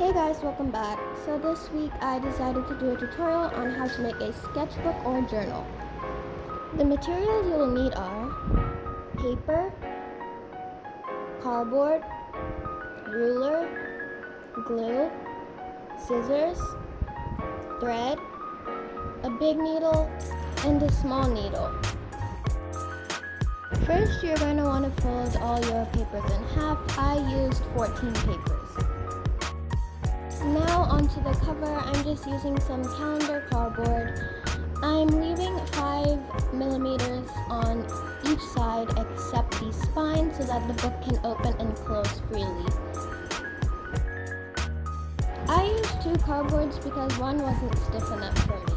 Hey guys, welcome back. So this week I decided to do a tutorial on how to make a sketchbook or journal. The materials you will need are paper, cardboard, ruler, glue, scissors, thread, a big needle, and a small needle. First, you're going to want to fold all your papers in half. I used 14 papers. Now onto the cover, I'm just using some calendar cardboard. I'm leaving 5mm on each side except the spine so that the book can open and close freely. I used 2 cardboards because one wasn't stiff enough for me.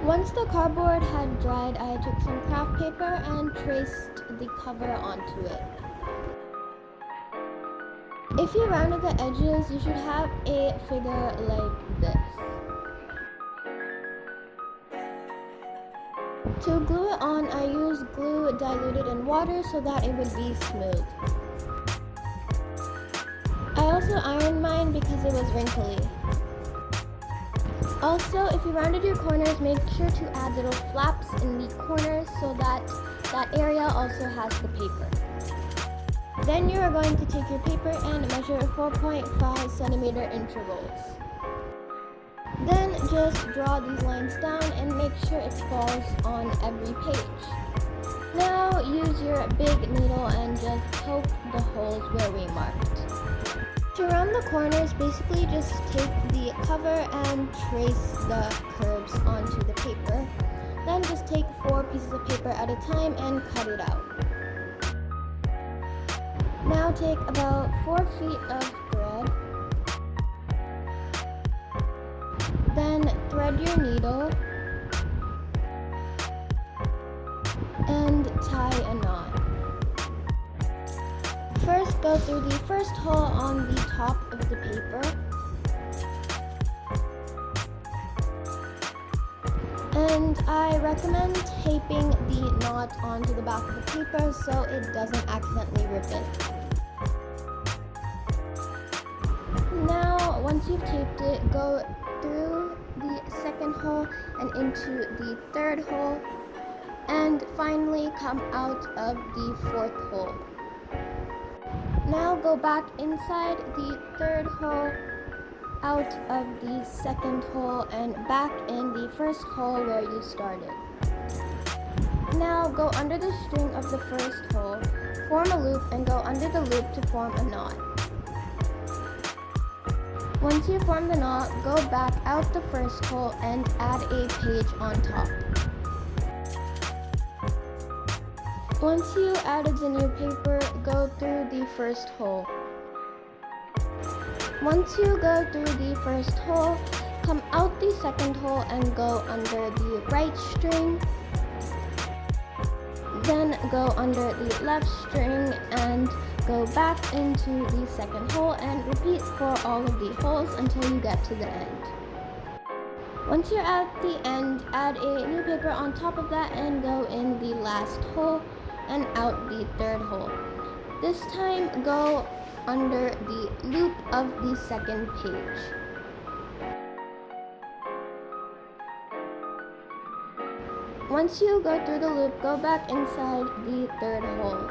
Once the cardboard had dried, I took some craft paper and traced the cover onto it. If you rounded the edges, you should have a figure like this. To glue it on, I used glue diluted in water so that it would be smooth. I also ironed mine because it was wrinkly. Also, if you rounded your corners, make sure to add little flaps in the corners so that that area also has the paper. Then you are going to take your paper and measure 4.5 centimeter intervals. Then just draw these lines down and make sure it falls on every page. Now use your big needle and just poke the holes where we marked. To round the corners, basically just take the cover and trace the curves onto the paper. Then just take 4 pieces of paper at a time and cut it out. Now take about 4 feet of thread. Then thread your needle and tie a knot. First, go through the first hole on the top of the paper. And I recommend taping the knot onto the back of the paper so it doesn't accidentally rip it. Now, once you've taped it, go through the second hole and into the third hole, and finally come out of the fourth hole. Now go back inside the third hole, out of the second hole, and back in the first hole where you started. Now go under the string of the first hole, form a loop, and go under the loop to form a knot. Once you form the knot, go back out the first hole and add a page on top. Once you added the new paper, go through the first hole. Once you go through the first hole, come out the second hole and go under the right string. Then go under the left string and go back into the second hole and repeat for all of the holes until you get to the end. Once you're at the end, add a new paper on top of that and go in the last hole and out the third hole. This time, go under the loop of the second page. Once you go through the loop, go back inside the third hole.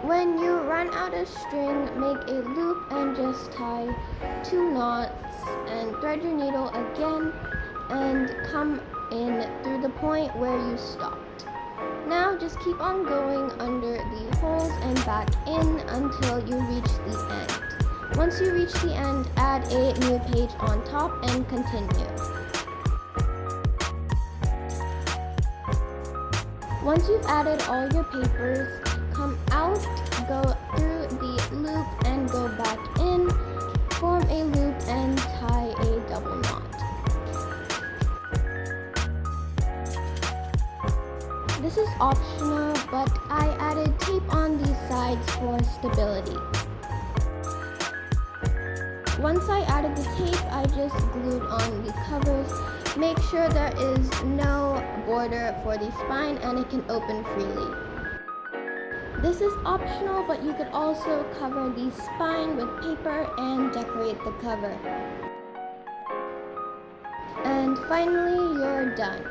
When you run out of string, make a loop and just tie 2 knots and thread your needle again and come in through the point where you stopped. Now just keep on going under the holes and back in until you reach the end. Once you reach the end, add a new page on top and continue. Once you've added all your papers, come out, go through the loop and go back in, form a loop and tie a double knot. This is optional, but I added tape on these sides for stability. Once I added the tape, I just glued on the covers. Make sure there is no border for the spine and it can open freely. This is optional, but you could also cover the spine with paper and decorate the cover. And finally, you're done.